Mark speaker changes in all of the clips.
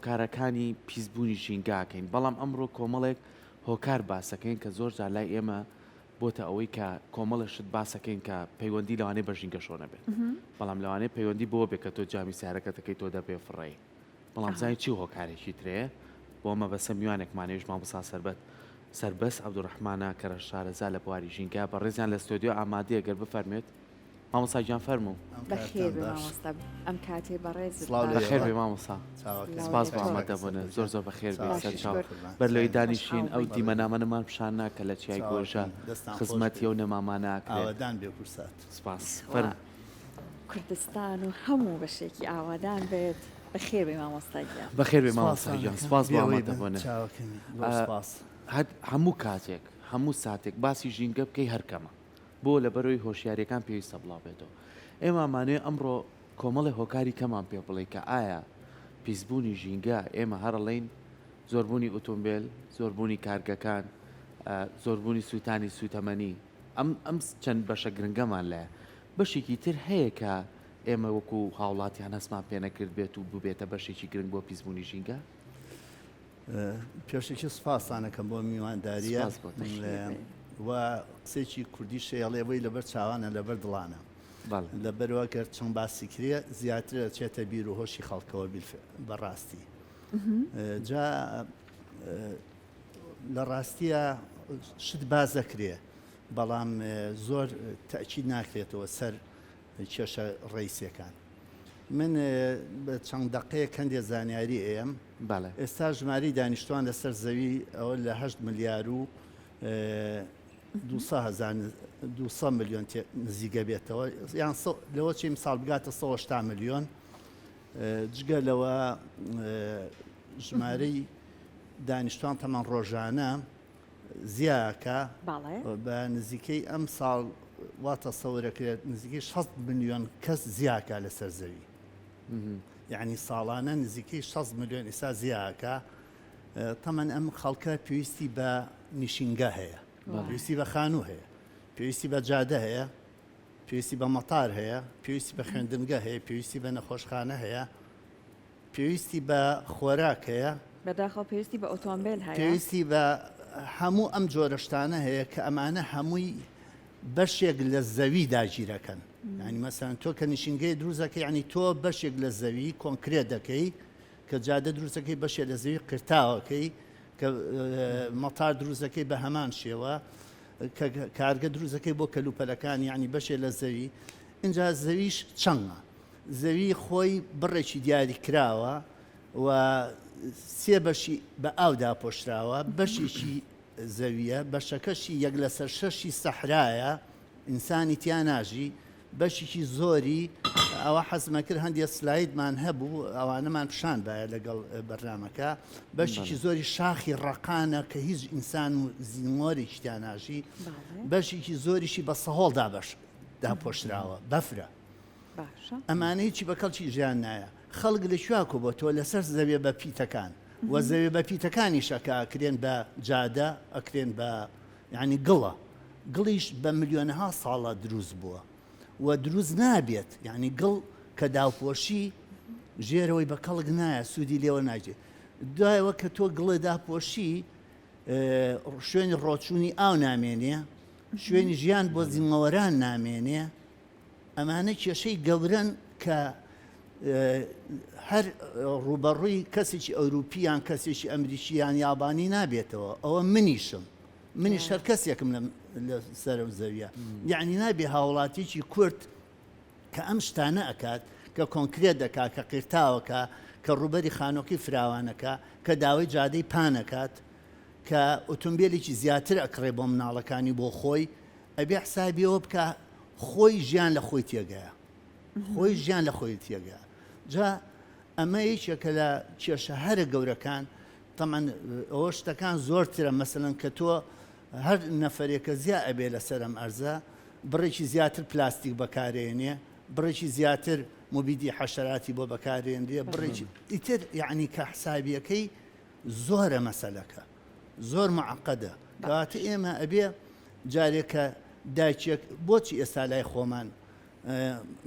Speaker 1: کارەکانی پیسبوونی ژینگاکەین بەڵام ئەمڕۆ کۆمەڵێک هۆکار باسەکەین کە زۆر جار لای ئێمە بۆتە ئەوەی کە کۆمەڵشت باسەکەین کە پەیوەندی لەوانەیە بە ژینگە شۆ نەبێت بەڵام لەوانەیە پەیوەندی بۆ بێت کە تۆ جامی سیارەکەتەکەی تۆ دەبێ فڕێ بەڵام زانی چی هۆکارێکی ترەیە بۆ ئەمە بەسە میوانێکمانێژ مامۆستا سەربەست عەبدوڕەحمانە کە شارەزا لە بواری ژینگا بە ڕێزیان لە ستۆدیۆ ئامادەیە گەر بفەرمێت مامۆستا گیان فەرموو
Speaker 2: بەخێر بێ مامۆستا ئەم کاتێ بەڕێز
Speaker 1: بەخێر بێ مامۆستا سپاس بۆ ئامادەبوونە زۆر بەخێر بێ سەر چاو بەر لەوەی دانیشین ئەو دیمەنامەمان پیشان ناکە لە چیای گۆژە خزمەتی ئەو نەمامانەکرێت سپاس فەرموو
Speaker 2: کوردستان و هەموو بەشێکی ئاوادان بێت بەخێر بێ مامۆستاگیان
Speaker 1: بەخێر بێ مامۆستاگیان سپاس بۆ ئامادەبوونە هەموو کاتێک هەموو ساتێک باسی ژینگە بکەی هەرکەمە بۆ لە بەرەوەی هۆشیاریەکان پێویستە بڵاو بێتەوە ئێمەمانوێ ئەمڕۆ کۆمەڵی هۆکاری کەمان پێ بڵێ کە ئایا پیسبوونی ژینگە ئێمە هەرڵین زۆربوونی ئۆتۆمبیل زۆربوونی کارگەکان زۆربوونی سووتانی سوتەمەنی ئەم چەند بەشە گرنگەمان لایە بەشێکی تر هەیە کە ئێمە وەکو هاوڵاتیان هەستمان پێ نەکرد بێت و ببێتە بەشێکی گرنگ بۆ پیسبوونی ژینگە
Speaker 3: پێشێکی سوپاسانەکەم بۆ میوانداریە و قسێکی کوردی شێڵێەوەی لەبەر چاوانە لەبەر دڵانە لەبەرەوە گەر چەند باسی کرێ زیاتر چێتە بیر و هۆشی خەڵکەوە بەڕاستی جا لە ڕاستیە شت باز دەکرێ بەڵام زۆر تەکید ناکرێتەوە سەر کێشە ڕیسیەکان من بە چەند دقەیە کەندێ زانیاری ئێم ئێستا ژماری دانیشتوان لەسەر زەوی ئەوە لە 8 ملیار و 200 میلیۆن نزیگە بێتەوە یان لەوە چی مثال بگاتە 180 میلیۆن جگە لەوە ژمارەی دانیشتوان تەمان ڕۆژانە زیاکە بە نزیکەی ئەم ساڵ واتە سەورەکرێت نزیکەی 6 میلیۆن کەس زیاکە لەسەر زەوی یعنی ساڵانە نزیکەی 6 میلیۆن ئێستا زیاکە تەمەن ئەم خەڵکە پێویستی بە نیشینگە هەیە پێویستی بە خانوو هەیە پێویستی بە جادە هەیە پێویستی بە مەتار هەیە پێویستی بە خوێندنگە هەیە پێویستی بە نەخۆشخانە هەیە پێویستی بە خۆراک هەیە
Speaker 2: بەداخەوە پێویستی بە ئۆتۆمبیل هەیە
Speaker 3: پێویستی بە هەموو ئەم جۆرەشتانە هەیە کە ئەمانە هەمووی بەشێک لە زەوی داگیرەکەن ینی مەسەن تۆ کە نیشینگەی دروستەکەی ینی تۆ بەشێک لە زەوی کۆنکرێت دەکەی کە جادە دروستەکەی بەشێک لە زەوی قرتاوەکەی کە مەتار دروستەکەی بە هەمان شێوە کە کارگە دروستەکەی بۆ کەلوپەلەکان یعنی بەشێک لە زەوی اینجا زەویش چەندە زەوی خۆی بڕێکی دیاری کراوە و سێ بەشی بە ئاودا پۆشراوە بەشێکی زەویە بەشەکەشی یەک لەسەر شەشی سەحرایە ئینسانی تیا ناژی بەشێکی زۆری ئەوە حەزمە کرد هەندێک سلایدمان هەبوو ئەوانەمان پیشان باە لەگەڵ بەرنامەکە بەشێکی زۆری شاخی ڕقانە کە هیچ ئینسان و زیینمۆرێکی تیا ناژی بەشێکی زۆریشی بە سەهۆڵدا داپۆشراوە بەفرە ئەمانەی چی بە کەڵکی ژیان نایە خەڵک لە شوواکو بۆ تۆ لەسەر زەویە بە پیتەکان وە زەوێ بە پیتەکانی شەکە ئەکرێن بە جادە ئەکرێن بە یعنی گڵە گڵیش بە ملیۆنەها ساڵە دروست بووە و دروست نابێت یعنی گڵ کە داوپۆشی ژێرەوەی بە کەڵک نایە سوودی لێوە ناجێت دوایەوە کە تۆ گڵێ داپۆشی شوێنی ڕۆچوونی ئاو نامێنێ شوێنی ژیان بۆ زیمەوەران نامێنێ ئەمانە کێشەی گەورن کە هەر ڕوبەڕووی کەسێکی ئەوروپیان کەسێکی ئەمریکیان یابانی نابێتەوە ئەوە منیش هەر کەسێکم لە سەر و زەویە یعنی نابێ هاوڵاتیکی کورد کە ئەم شتانە ئەکات کە کۆنکرێت دەکات کە قیرتاوەکە کە ڕوبەری خانۆکی فراوانەکە کە داوای جادەی پانەکات کە ئۆتۆمبیلێکی زیاتر ئەکڕێ بۆ مناڵەکانی بۆ خۆی ئەبێ حسابیەوە بکە خۆی ژیان لە خۆی تێگەیە خۆی ژیان لە خۆی تێگە جا ئەمە یەکێکە لە کێشە هەرە گەورەکان تەمان ئەوە شتەکان زۆرترە مەسەلەن کە تۆ هەر نەفرێکە زیاد ئەبێ لەسەر ئەم ئەرزە بڕێکی زیاتر پلاستیک بەکارێنێ بڕێکی زیاتر مبیدی حەشەراتی بۆ بەکارێنرێ بڕێکی ئیتر یعنی کە حسابیەکەی زۆرە مەسەلەکە زۆر معقەدە کەواتە ئێمە ئەبێ جارێکە دایکێک بۆچی ئێستا لای خۆمان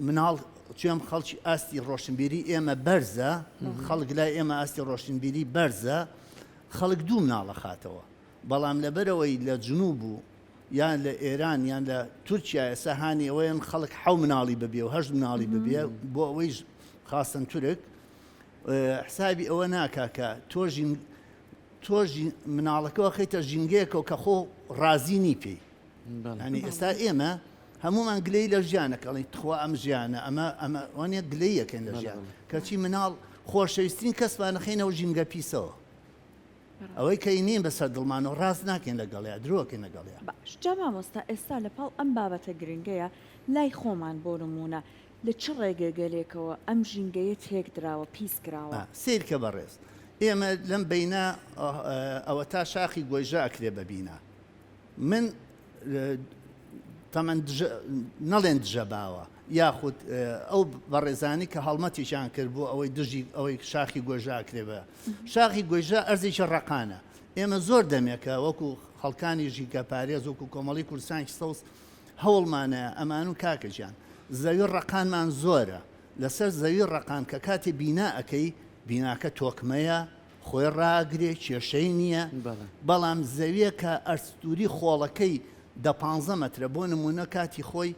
Speaker 3: مناڵ توێم خەڵکی ئاستی ڕۆشنبیری ئێمە بەرزە خەڵک لای ئێمە ئاستی ڕۆشنبیری بەرزە خەڵک دوو مناڵە خاتەوە بەڵام لەبەرەوەی لە جنوب و یان لە ئێران یان لە تورکیا ئێستا هاانی ئەوەیان خەڵک حەو مناڵی ببێ و هەشت مناڵی ببێ بۆ ئەوەی خاستن تورک حسابی ئەوە ناکا کە تۆژی مناڵەکەەوە خەیتە ژینگەیەکە و کە خۆ ڕازینی پێی ینی ئێستا ئێمە هەمومان گلەی لە ژیانەکەڵی تخوا ئەم ژیانە ئەمە وانە گلەی یەکەن لە ژیان کەچی مناڵ خۆشەویستترین کەسمان نەخینەوە ژینگە پیسەوە ئەوەی کەی نیم بەسەر دڵمان و ڕاست ناکەین لەگەڵەیە درۆکەین لەگەڵەیە
Speaker 2: جا مامۆستا ئێستا لە پاڵ ئەم بابەتە گرنگەیە لای خۆمان بۆ نمونە لە چ ڕێگەگەلێکەوە ئەم ژینگەیە تێک دراوە پیس کراوە
Speaker 3: سیرکە بەڕێز ئێمە لەم بینە ئەوە تا شاخی گۆیژە ئەکرێ ببینە من تەمەەن نەڵێن دژە باوە یاخود ئەو بەڕێزانی کە هەڵمەتیشان کرد بوو ئەوەی دژی ئەوەی شاخی گۆژە کرێبە شاخی گۆژە ئەرزێکی ڕقانە ئێمە زۆر دەمێکە وەکو خەڵکانی ژیکە پارێز وەکو کۆمەڵی کوردستانی سەوز هەوڵمانەیە ئەمان و کاکەجیان زەوی ڕقانمان زۆرە لەسەر زەوی ڕقان کە کاتی بینا ئەەکەی بیناکە تۆکمەیە خۆی ڕاگرێ کێشەی نییە بەڵام زەویە کە ئەرستوری خۆڵەکەی دە 15 مەترە بۆ نمونە کاتی خۆی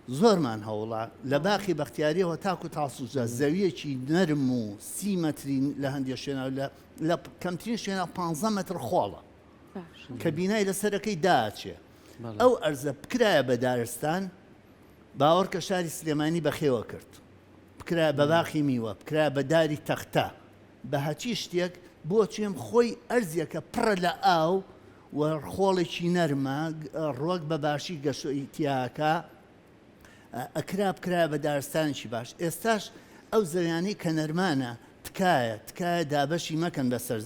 Speaker 3: زۆرمان هەوڵا لە باخی بەختیاریەوە تاکو تاسوجە زەویەکی نەرم و 30 مەترین لە هەندێک شوێنە لە کەمترین شوێنە 15 مەتر خۆڵە کە بینای لەسەرەکەی داچێ ئەو ئەرزە بکرایە بە دارستان باوەڕ کە شاری سلێمانی بەخێوە کرد بکرا بە باخی میوە بکرا بە داری تەختە بە هەچی شتێک بۆ چێم خۆی ئەرزیەکە پڕە لە ئاو و خۆڵێکی نەرمە ڕۆک بە باشی گەشتیاکە ئەکرا بکرا بە دارستانێکی باش ئێستاش ئەو زەویانەی کە نەرمانە تکایە دابەشی مەکەن بەسەر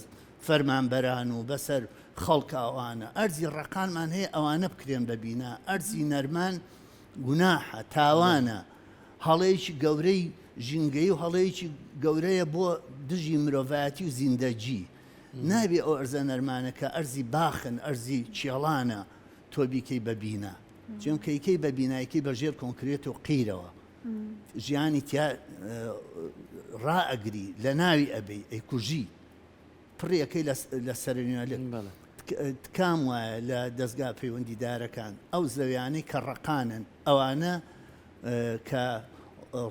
Speaker 3: فەرمانبەران و بەسەر خەڵکە ئەوانە ئەرزی ڕقانمان هەیە ئەوانە بکرێن ببینە ئەرزی نەرمان گوناحە تاوانە هەڵەیەکی گەورەی ژینگەی و هەڵەیەکی گەورەیە بۆ دژی مرۆڤایەتی و زیندەجی نابێ ئەو ئەرزە نەرمانەکە ئەرزی باخن ئەرزی چێڵانە تۆ بیکەی ببینە چێم کەیکەی بەبینایەکەی بەژێر کۆنکرێت و قیرەوە ژیانی تیا ڕائەگری لە ناوی ئەبەی ئەی کوژی پڕیەکەی لە سەرنوێ تکام وایە لە دەستگا پەیوەندیدارەکان ئەو زەویانەی کە ڕقانن ئەوانە کە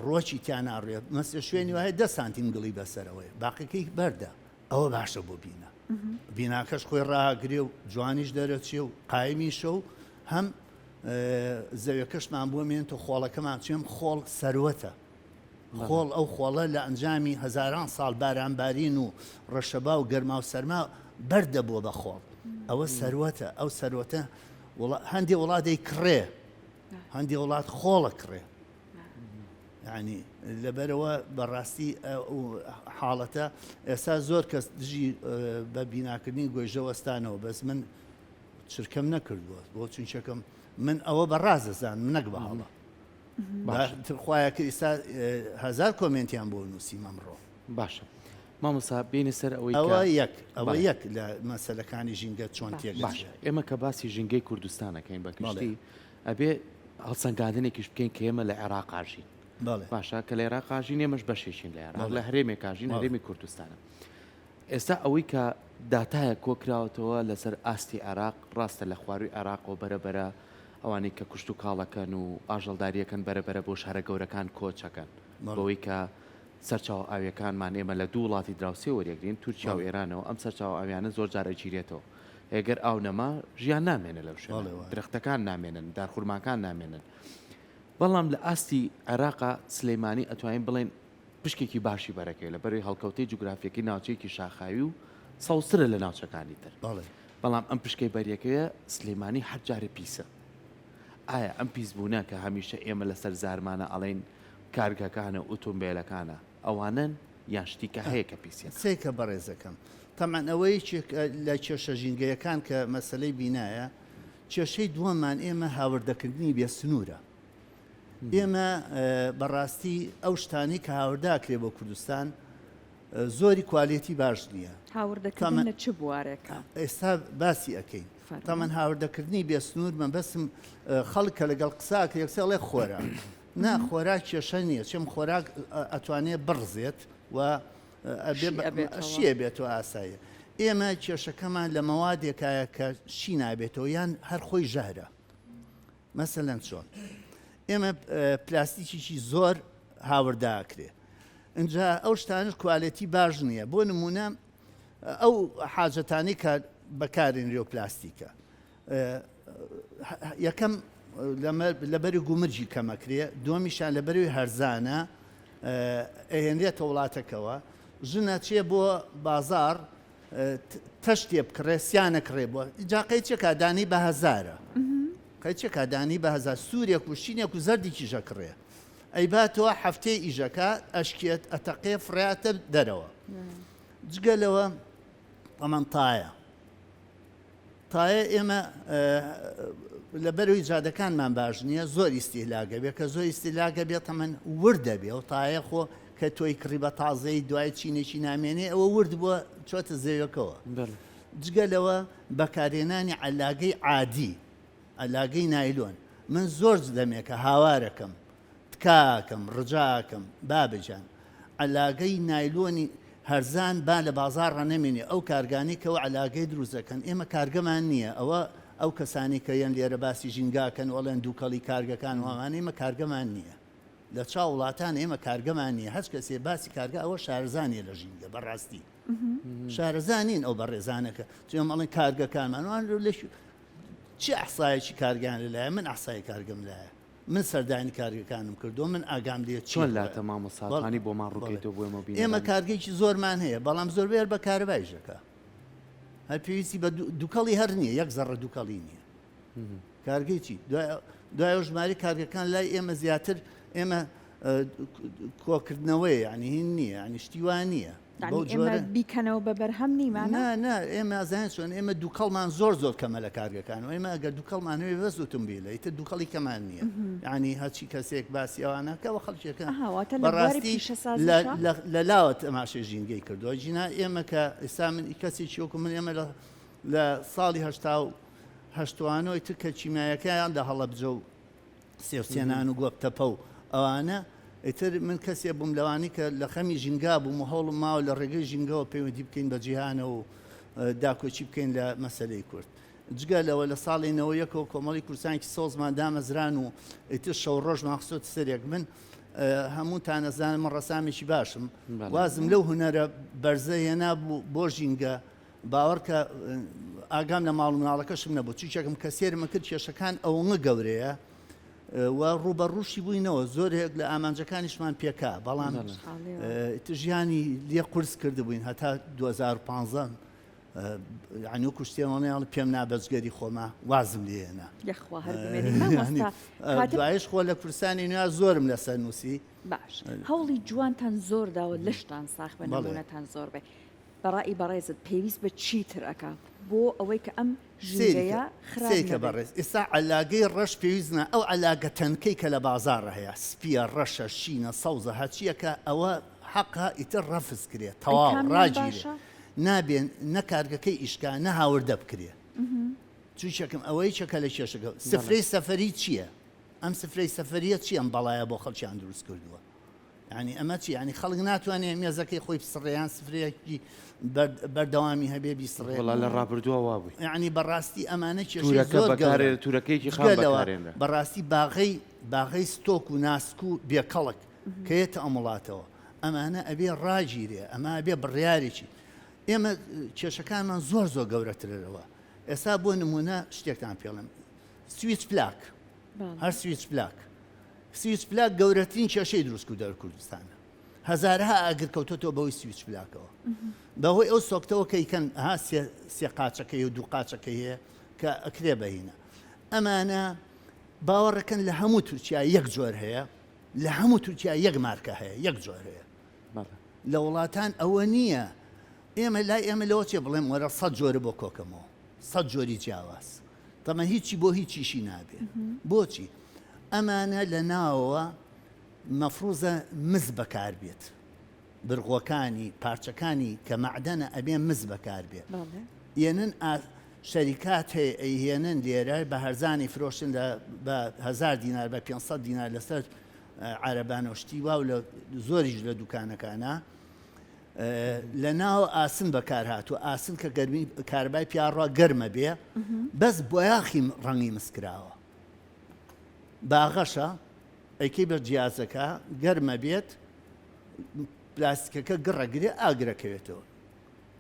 Speaker 3: ڕۆکی تیان ناڕێت مەسە شوێنی وایە 10 سانتیم گڵی بەسەرەوەی باقیەکەی بەردە ئەوە باشە بۆ بینە بیناکەش خۆی ڕاگرێ و جوانیش دەرەچێ و قایمیشە و هەم زەویەکەشمان بۆ مێنێت و خۆڵەکەمان چێم خۆڵ سەروەتە خۆڵ ئەو خۆڵە لە ئەنجامی هەزاران ساڵ بارانبارین و ڕەشەبا و گەرما و سەرما بەردە بۆ بە خۆڵ ئەوە سەروەتە ئەو سەروەتە هەندێک وڵاتی کڕێ هەندێک وڵات خۆڵە کڕێ ینی لەبەرەوە بەڕاستی حاڵەتە ئێستا زۆر کەس دژی بە بیناکردنی گۆیژەوەستانەوە بەس من چرکەم نەکردووە بۆ چونچەکەم من ئەوە بە ڕازەزان منەک بە هەڵە خوایەکە ئێستا 1000 کۆمنتیان بۆ نووسی مەمڕۆ
Speaker 1: باشە مامۆستا بینە سەر
Speaker 3: ئەوە یەک لە مەسەلەکانی ژینگە چۆن تێک
Speaker 1: باشە ئێمە کە باسی ژینگەی کوردستانەکەین بە گشتی ئەبێ هەڵسەنگاندنێکیش بکەین کە ئێمە لە عێراقاژین باشە کە لە عێراقاژین ئێمەش بەشێکین لە عێراق لە هەرێمێکاژین هەرێمی کوردستانە ئێستا ئەوەی کە داتایە کۆکراوەتەوە لەسەر ئاستی عێراق ڕاستە لە خواروی عێراقەوە بەرەبەرە ئەوانەی کە کوشت و کاڵەکەن و ئاژەڵداریەکەن بەرەبەرە بۆ شارە گەورەکان کۆچەکەن بەوەی کە سەرچاو ئاویەکانمان ئێمە لە دوو وڵاتی دراوسێ وەریەگرین تورکیا و ئێرانەوە ئەم سەرچاو ئاویانە زۆر جارە گیرێتەوە ئەگەر ئاو نەما ژیان نامێنە لەو شوێنە درەختەکان نامێنن دارخورماکان نامێنن بەڵام لە ئاستی عێراقا سلەیمانی ئەتوانین بڵێن پشکێکی باشی بەرەکەی لە بەروی هەڵکەوتەی جوگرافیەکەی ناوچەیەکی شاخاوی و سەوسرە لە ناوچەکانی تر بەڵام ئەم پشکەی بەریەکەیە سلەیمانی هەر جارە پیسە ئایا ئەم پیسبوونە کە هەمیشە ئێمە لەسەر زارمانە ئەڵێن کارگەکانە ئۆتۆمبیلەکانە ئەوانن یان شتیکە هەیە کە پیسە
Speaker 3: سێکە بەڕێزەکەم تەمان ئەوەی لە کێشە ژینگەیەکان کە مەسلەی بینایە کێشەی دووەمان ئێمە هاوردەکردنی بێ سنوورە ئێمە بەڕاستی ئەو شتانی کە هاورداکرێ بۆ کوردستان زۆری کوالیتی باش نییە
Speaker 2: هاوردەکردن لە چ بوارێکە
Speaker 3: ئێستا باسی ئەەکەین تەمەەن هاوردەکردنی بێ سنوور من بەسم خەڵکە لەگەڵ قساکە یەکسەڵێ خۆرە نا خۆراک کێشە نییە چێم خۆراک ئەتوانێت بڕزێت و شیە بێتەوە ئاساییە ئێمە کێشەکەمان لە مەوادێکایە کە شی نابێتەوە یان هەر خۆی ژەهرە مەسەلەن چۆن ئێمە پلاستیکیی زۆر هاورداکرێ اینجا ئەو شتانش کوالەتی باش نییە بۆ نمونە ئەو حاجەتانی کە بەکارێنرێ و پلاستیکە یەکەم لەبەری گومرجی کەمەکرێ دومیشان لەبەروی هەرزانە ئەهێنرێتە وڵاتەکەەوە ژنە چێ بۆ بازار تەشتێ بکڕێ سیانەکڕێ بووە جاقی چێکە دانی بە هەزارە قەیچێکە دانی بە هەزار سوورێک و شینێک و زەردێکی ژەکڕێ ئەی باتەوە هەفتەی ئیژەکە ئەشکێت ئەتەقێ فراتە دەرەوە جگەلەوە ئەمەن تایە ئێمە لەبەروی جادەکانمان باش نییە زۆر ئیسیلاگە بێت کە زۆر ئیسیلاگە بێت ئەمەن وردە بێ و تایە خۆ کە تۆی کڕی بە تازەی دوای چینێکی نامێنێ ئەوە ورد بووە چۆتە زەوەکەوە جگەلەوە بەکارێنانی علاگەی عادی ئەلاگەی نایلۆن من زۆر دەمێکە هاوارەکەم تکاکەم ڕجاکەم بابجان ئەلاگەی نایلۆنی هەرزان با لە بازار ڕەنەمێنێ ئەو کارگانی کەەوە علاگەی دروستەکەن ئێمە کارگەمان نییە ئەوە ئەو کەسانی کە یەن لێرە باسی ژینگاکەن وەڵێن دووکەڵی کارگەکان وامانە ئێمە کارگەمان نییە لە چاو وڵاتان ئێمە کارگەمان نییە هەچ کەسێ باسی کارگە ئەوە شارزانیە لە ژینگە بەڕاستی شارەزانین ئەو بەڕێزانەکە چێم ئەڵێن کارگەکانمانوان لەش چی ئەحسایەکی کارگان لەلایە من ئەحسای کارگەم لایە من سەردانی کارگەکانم کردو من ئاگام لێ
Speaker 1: چۆن لاتە مامۆساکانی بۆمان ڕووکەیتەوە بۆ ئێمە بینێ
Speaker 3: ئێمە کارگەیکی زۆرمان هەیە بەڵام زۆربەیە بە کارەبایژەکە هەر پێویستی بە دووکەڵی هەر نییە یەک زەڕە دووکەڵی نییە کارگەی چی دوای ژماری کارگەکان لای ئێمە زیاتر ئێمە کۆکردنەوەی ینی هین نییە ینی شتیوان نییە
Speaker 2: ئێمە بیکەنەوە بە بەرهەم نیمانە
Speaker 3: ئێمە ئازان چۆن ئێمە دووکەڵمان زۆر کەمە لە کارگەکانەوە ئێمە ئەگەر دووکەڵمانەوەی بەس ئۆتۆمبیلە ئیتر دووکەڵی کەمان نییە ینی هەچی کەسێک باسی ئەوانەکەەوە خەڵکیەکە بەڕاستی لە لاوە تەماشای ژینگەی کردووە ژینا ئێمە کە ئێستا من کەسێکی وەکو من ئێمە لە ساڵی هەشتوانەوەی تر کە چیمایەکەیان لە هەڵەبجە و سێوسێنان و گۆپتەپە و ئەوانە ئیتر من کەسێ بووم لەوانی کە لە خەمی ژینگا بووم و هەوڵم ماوە لە ڕێگەی ژینگەوە پەیوەندی بکەین بە جیهانە و داکۆچی بکەین لە مەسەلەی کورد جگەلەوە لە ساڵی 91ەوە کۆمەڵی کورسانێکی سۆزمان دامەزران و ئیتر شەو ڕۆژ ماخسۆت سەرێک من هەمووتان ئەزانم من ڕەسامێکی باشم وازم لەو هونەرە بەرزە هێنا بۆ ژینگە باوەڕ کە ئاگام لە ماڵ مناڵەکەشم نەبوو چیچێکم کە سێرمە کرد کێشەکان ئەوەنە گەورەیە و ڕوبەڕوشی بووینەوە زۆرێک لە ئامانجەکانیشمان پێکا بەڵام ژیانی لێ قورس کرد بووین هەتا 2015 عنی کوشتێنەڵ پێم نابەجگەری خۆمە وازم لێنە دوایش خۆ لە کورسانی نوێ زۆرم لەسەر نووسی
Speaker 2: باش هەوڵی جوانتان زۆر داوە لەشتان ساخ بە نمونەتان زۆر بێ بەڕای بەڕێزت پێویست بە چیتر ئەکا بۆ ئەوەی کە ئەم ژینگەیە
Speaker 3: خراپە بەڕێز ئێستا علاگەی ڕەش پێویستە ئەو علاگە تەنکەی کە لە بازار هەیە سپیە ڕەشە شینە سەوزە هەچیەکە ئەوە حەقا ئیتر ڕەفز کرێت تەواو ڕاجیرێ نابێن نەکارگەکەی ئیشکا نە هاوردە بکرێ چوچەکەم ئەوەی چەکە لە کێشەکە سفرەی سەفەری چییە؟ ئەم سفرەی سەفەریە چی ئەم بەڵایە بۆ خەڵکیان دروست کردووە ینی ئەمە چی ینی خەڵک ناتوانێت مێزەکەی خۆی بسڕێیان سفرەیەکی بەردەوامی هەبێ بیسڕێ
Speaker 1: لە ڕابردووە وابووی
Speaker 3: ینی بەڕاستی ئەمانە
Speaker 1: تورەکەیکی
Speaker 3: بەڕاستی باغەی ستۆک و ناسک و بێکەڵک کەیێتە ئەم وڵاتەوە ئەمانە ئەبێ ڕاگیرێ ئەمە ئەبێ بڕیارێکی ئێمە کێشەکانمان زۆر گەورەترەوە ئێستا بۆ نمونە شتێکتان پێڵم سویچ پلاک هەر سویچ پلاک گەورەترین کێشەی دروست و دەر کوردستانە هەزارها ئاگر کەوتۆتەوە بەوەی سویچ پلاکەوە بەهۆی ئەو سۆکتەوە کە ئیکەن سێ قاچەکەی و دوو قاچەکەی هەیە کە ئەکرێ بەهینە ئەمانە باوەڕەکەن لە هەموو تورکیا یەک جۆر هەیە لە هەموو تورکیا یەک مارکە هەیە یەک جۆر هەیە لە وڵاتان ئەوە نییە ئێمە لای ئێمە لەوە چێ بڵێم وەرە 100 جۆرە بۆ کۆکەمەوە 100 جۆری جیاواز تەمە هیچی بۆ هیچیشی نابێ بۆچی ئەمانە لە ناوەوە مەفروزە مز بەکار بێت برغۆکانی پارچەکانی کە مەعدەنە ئەبێ مز بەکار بێت یێنن شەریکات هەیە ئەیهێنن لێرە بە هەرزانی فرۆشتن بە 1000 دینار بە 500 دینار لەسەر عربانە شتی وا و لە زۆریش لە دوکانەکانە لە ناو ئاسن بەکار هاتووە ئاسن کە گەرمی کاربای پیاڕوا گەرمە بێ بەس بۆیاخی ڕەنگی مسکراوە باغەشە ئەیکەی بە جیازەکە گەرمە بێت پلاستیکەکە گڕەگرێ ئاگرەکەوێتەوە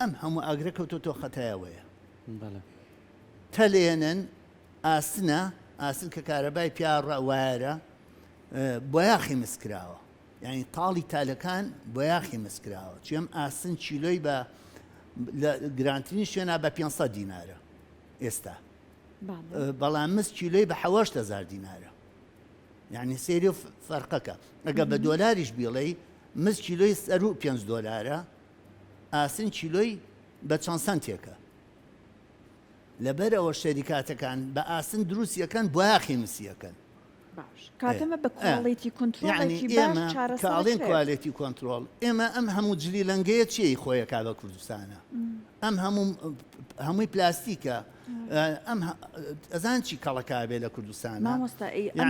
Speaker 3: ئەم هەموو ئاگرەکەوتۆ خەتایەوەیە تەلێنن ئاسنە ئاسن کە کارەبای پیاڕە وایرە بۆیاخی مسکراوە یعنی تاڵی تالەکان بۆیاخی مسکراوە چێم ئاسن چیلۆی بە گرانترین شوێنە بە 500 دینارە ئێستا بەڵام مس چیلۆی بە 7,000 دینارە یعنی سێری و فەرقەکە ئەگە بە دۆلاریش بیڵێ مس چیلۆی سەر و 5 دۆلارە ئاسن چیلۆی بە چەند سەنتێکە لەبەرەوە شەریکاتەکان بە ئاسن دروستیەکەن بۆیاخی مسیەکەن
Speaker 2: کاتەمە بە کواڵیتی کنترۆڵێکی باش
Speaker 3: کاڵێن کوالیتی کۆنتترۆل ئێمە ئەم هەموو جلی لەنگەیە چی خۆیەکا بە کوردستانە ئەم هەمووی پلاستیکە ئەم ئەزان چی کەڵەکا بێ لە کوردستانە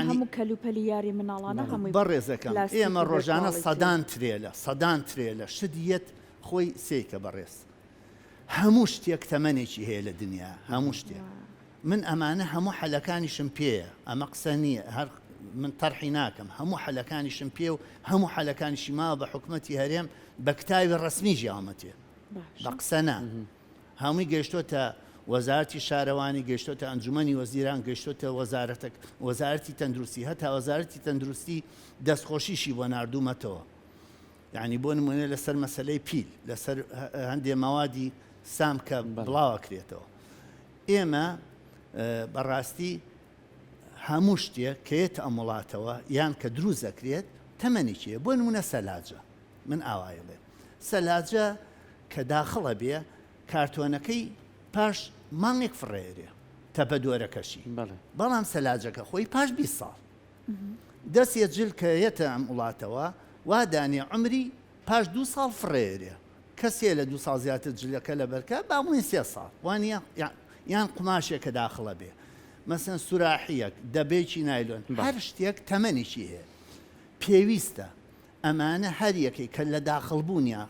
Speaker 2: هەموو کەلوپەلی یاری مناڵانە هەمووی
Speaker 3: بەڕێزەکەم ئێمە ڕۆژانە سەدان ترێلە شدیەت خۆی سێکە بەڕێز هەموو شتێک تەمەنێکی هەیە لە دنیا هەموو شتێک من ئەمانە هەموو حەلەکانیشم پێیە ئەمە قسە نییە هەر من تەرحی ناکەم هەموو حەلەکانیشم پێ و هەموو حەلەکانیشی ماوە بە حکومەتی هەرێم بە کتاوی ڕسمی ژیامەتێ بە قسەنا هەمووی گەیشتۆتە وەزارەتی شارەوانی گەیشتۆتە ئەنجومەنی وەزیران گەیشتۆتە وەزارەتی تەندروستی هەتا وەزارەتی تەندروستی دەستخۆشیشی بۆ ناردوومەتەوە یعنی بۆ نمونێ لەسەر مەسەلەی پیل لەسەر هەندێ ماوادی سام کە بڵاوەکرێتەوە ئێمە بەڕاستی هەموو شتێک کەیێت ئەم وڵاتەوە یان کە دروست دەکرێت تەمەنێکیە بۆ نمونە سەلاجە من ئاوایە بێ سەلاجە کە داخڵە بێ کارتۆنەکەی پاش مانگێک فڕێرێ تەپە دۆرەکەشی بەڵام سەلاجەکە خۆی پاش 20 ساڵ دەستێ جل کە یەتە ئەم وڵاتەوە وا دانێ عمری پاش 2 ساڵ فڕێرێ کەسێ لە 2 ساڵ زیاتر جلەکە لە بەرکە باڵین 3 ساڵ وانە یان قماشێکە داخڵە بێ مەسەن سوراحیەک دەبێکی نایلۆن هەر شتێک تەمەنێکی هەیە پێویستە ئەمانە هەر یەکەی کە لە داخڵبوونیە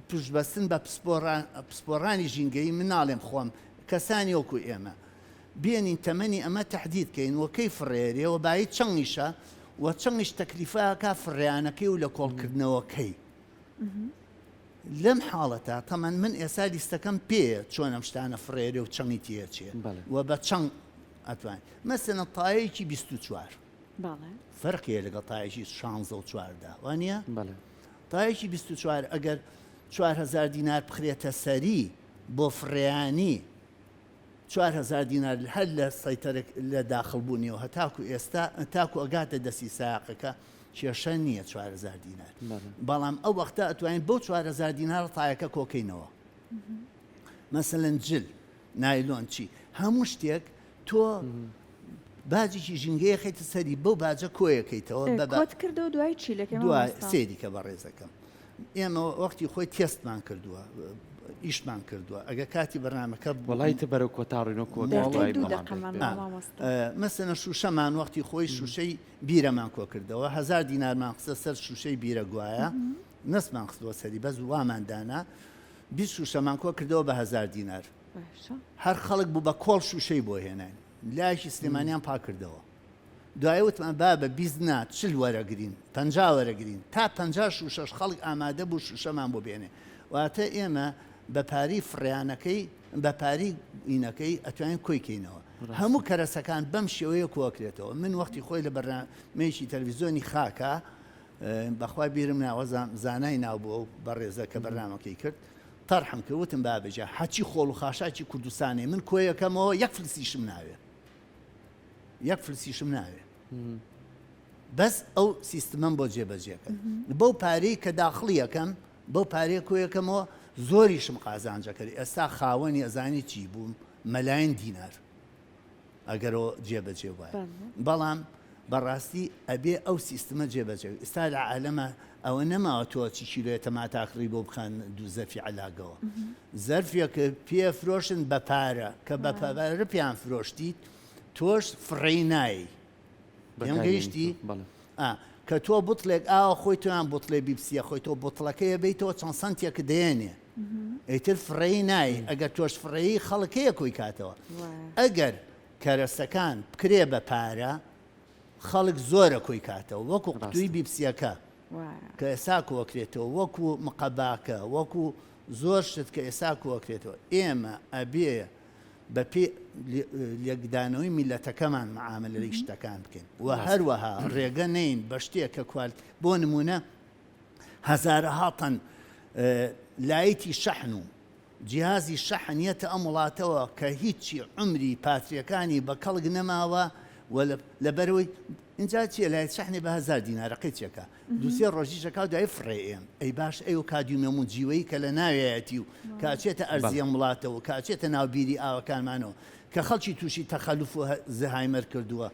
Speaker 3: پشتبەستن بە پسپۆڕانی ژینگەی من ناڵێم خۆم کەسانی وەکو ئێمە بێنین تەمەنی ئەمە تەحدید کەین وەکەی فڕێریەوە بای چەنگیشە و چەنگیش تەکلیفاکە فڕیانەکەی و لە کۆڵکردنەوەکەی لەم حاڵەتە تەمەن من ئێستا لیستەکەم پێ چۆن ئەم شتانە فڕێرێ و چەنگی تێچێ و بە چەنگ ئەتوان مەسەنە تایەکی 24 فەرقیە لەگەڵ تایەکی 16 و 14 وانە تایەکی 24 ئەگەر 4,000 دینار بخرێتە سەری بۆ فڕێیانی 4,000 دینار هەر لە سەیتەرێک لە داخڵبوونیەوە هەتاکو ئێستا تاکو ئەگاتە دەستی ساقەکە کێشە نییە 4,000 دینار بەڵام ئەو وەختە ئەتوانین بۆ 4,000 دینار تایەکە کۆکەینەوە مەسەلەن جل نایلۆن چی هەموو شتێک تۆ باجێکی ژینگەیە خەیتە سەری بەو باجە کۆیەکەیتەوە
Speaker 2: بەکۆت کردەوە دوای چی
Speaker 3: دوای سێریکە بە ڕێزەکەم ئێمە وەختی خۆی تێستمان کردووە ئیشمان کردووە ئەگە کاتی بەرنامەکە
Speaker 1: وڵایتە بەرەو کۆتاڕینەوە
Speaker 3: مەسەنە شوشەمان وەختی خۆی شوشەی بیرەمان کۆ کردەوە 1,000 دینارمان قسە سەر شوشەی بیرە گوایە نسمان خستووە سەری بەز واماندانا 20 شوشەمان کۆ کردەوە بە 1,000 دینار هەر خەڵک بوو بە کۆڵ شوشەی بۆ هێنان لایشی سلێمانیان پا کردەوە دوایوتمان با بە 20 نات 40 وەرەگرین 50 وەرەگرین تا 50 شوشەش خەڵک ئامادە بوو شوشەمان بۆ بێنێ واتە ئێمە بە پاری فڕیانەکەی بە پاری ئینەکەی ئەتوانین کۆیکەینەوە هەموو کەرەسەکان بەم شێوەیە کۆکرێتەوە من وەختی خۆی لە بەرنامەیەکی تەلەڤیزیۆنی خاکە بەخوای بیرم ناوە زانای ناو بووە و بەڕێزە کە بەرنامەکەی کرد تەرحم کردوتم بابێجا حەچی خۆڵ و خاشاکی کوردستانی من کۆیەکەمەوە یەک فلسیشم ناوێ یەک فلسیشم ناوێ بەس ئەو سیستمەم بۆ جێبەجێکە بەو پارەی کە داخڵی یەکەم بەو پارەیە کۆیەکەمەوە زۆریشم قازانجەکەی ئێستا خاوەنی ئەزانی چی بووم مەلایەن دینار ئەگەرەوە جێبەجێ وایە بەڵام بەڕاستی ئەبێ ئەو سیستمە جێبەجێ ئێستا لە عالەمە ئەوە نەماوە تۆ چی کیلۆیە ماتاقڕی بۆ بخەن دوو زەرفی عەلاگەوە زەرفێکە پێ فرۆشن بە پارە کە بە پارە پێیان فرۆشتیت تۆش فڕێی نایی پێم گەیشتی کە تۆ بوتڵێک ئاوە خۆی تۆیان بوتڵێ بیپسیە خۆی تۆ بوتڵەکەیە بیتەوە چەند سنتێک دێنێ ئەیتر فڕێی نای ئەگەر تۆش فڕێی خەڵکەیە کۆی کاتەوە ئەگەر کەرەسەکان بکرێ بە پارە خەڵک زۆرە کۆی کاتەوە وەکو قوتووی بیپسیەکە کە ئێسا کۆکرێتەوە وەکو مقەباکە وەکو زۆر شت کە ئێسا کۆکرێتەوە ئێمە ئەبێ بە پێ لێکدانەوەی میلەتەکەمان معاملەی شتەکان بکەین و هەروەها ڕێگە نین بە شتێک کە کوالت بۆ نمونە هەزارەها تەن لایەتی شەحن و جیهازی شەحنیەتە ئەم وڵاتەوە کە هیچی عمری پاتریەکانی بە کەڵک نەماوە لەبەرەوەی اینجا چیە لای شەحنی بە 1000 دینارەقی چێکە دووسێ ڕۆژیشەکە دوای فڕێم ئەی باش ئەو کادیومەمون جیوەی کە لە ناوێتی و کاچێتە ئەرزیە وڵاتەوە کاچێتە ناوبیری ئاوەکانمانەوە کە خەڵکی تووشی تەخەلوف و زەهایمەر کردووە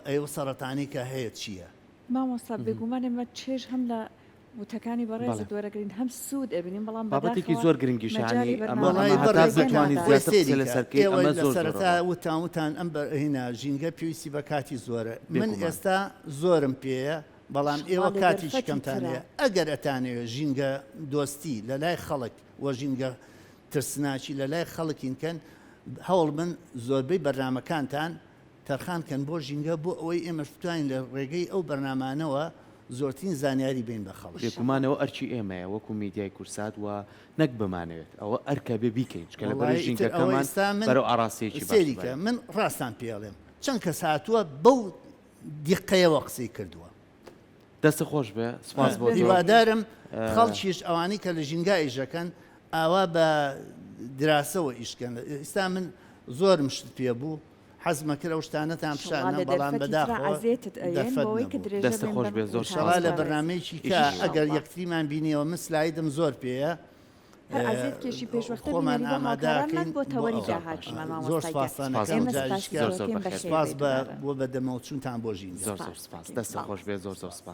Speaker 3: ئەوە سەرەتانی کە هەیە چییە؟
Speaker 2: مامۆستا بێگومان ئێمە چێژ هەم لە وتەکانی بەڕێز دووەرەگرین هەم سوود ئەبینین بەڵام
Speaker 1: بابەتێکی زۆر گرنگیشانی
Speaker 3: سەرەتا وتان ئەم هینا ژینگە پێویستی بە کاتی زۆرە من ئێستا زۆرم پێەیە بەڵام ئێوە کاتی شکەمتانەیە ئەگەر ئەتانەوێت ژینگە دۆستی لە لای خەڵک وە ژینگە ترسناچی لە لای خەڵکینکەن هەوڵ من زۆربەی بەرنمەکانتان تەرخانکەن بۆ ژینگە بۆ ئەوەی ئێمە توانین لە ڕێگەی ئەو بەرنمانەوە زۆرترین زانیاری بین بە خەڵک
Speaker 1: بێگومانەوە ئەرچی ئێمەیە وەکو میدیای کورسات و نەک بمانەوێت ئەوە ئەرکە بێ بیکەین کە لە بەرەو ژینگەکەمان بەرەو ئاراسەیەکی
Speaker 3: سێریکە من ڕاستان پێڵێم چەند کەس هاتووە بەو دیقەیەوە قسەی کردووە
Speaker 1: دەستە خۆش بێ سپاس بۆ
Speaker 3: هیوادارم خەڵکیش ئەوانی کە لە ژینگا ئیژەکەن ئاوا بە دراسەوە ئیشکەن ئێستا من زۆرم شت پێ بوو حەزمەکرە و شتانەتان پیشانە بەڵام بەداخەوە
Speaker 1: دەستە خۆش بێ زۆر
Speaker 3: شەڵا لە بەرنمەیەکی کە ئەگەر یەکتریمان بینیەوە من سلایدم زۆر پێەیە
Speaker 2: ئازێتکێشی پێشوەختەمان ئامادەکەین بۆ تەوەری داهاتمان
Speaker 3: زۆر سپاس بۆ بەدەمەوچونتان بۆ ژین
Speaker 1: زۆر سپاس دەستە خۆش بێ زۆر سپاس